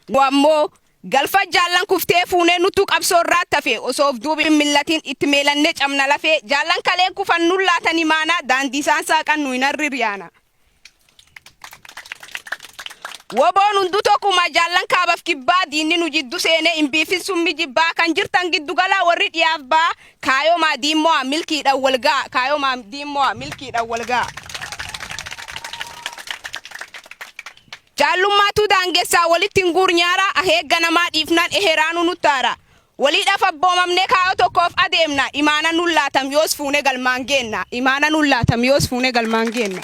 Wammo galfa jaallan kuftee fuunee nutu qabsoorraa tafe osoof duubi millatiin itti meelannee camna lafee jaallan kalee kufannuun laatanii maana daandii isaan saaqan nu hin harririyaana. Woboon hundu tokkuma jaallan kaabaaf kibbaa diinni nu jiddu seenee hin biifin summi jibbaa kan jirtan giddu galaa warri dhiyaaf baa kaayoo maa diimmoo milkiidhaan walgaa kaayoo maa diimmoo milkiidhaan walgaa. Jaallummaatu daangessaa walitti nguur nyaara aheegga namaa dhiifnaan eheraanu nuttaara. Waliidhaaf abboomamnee kaayoo tokkoof adeemna imaana nullaatam yoos fuune galmaan geenna imaana nullaatam yoos fuune galmaan geenna.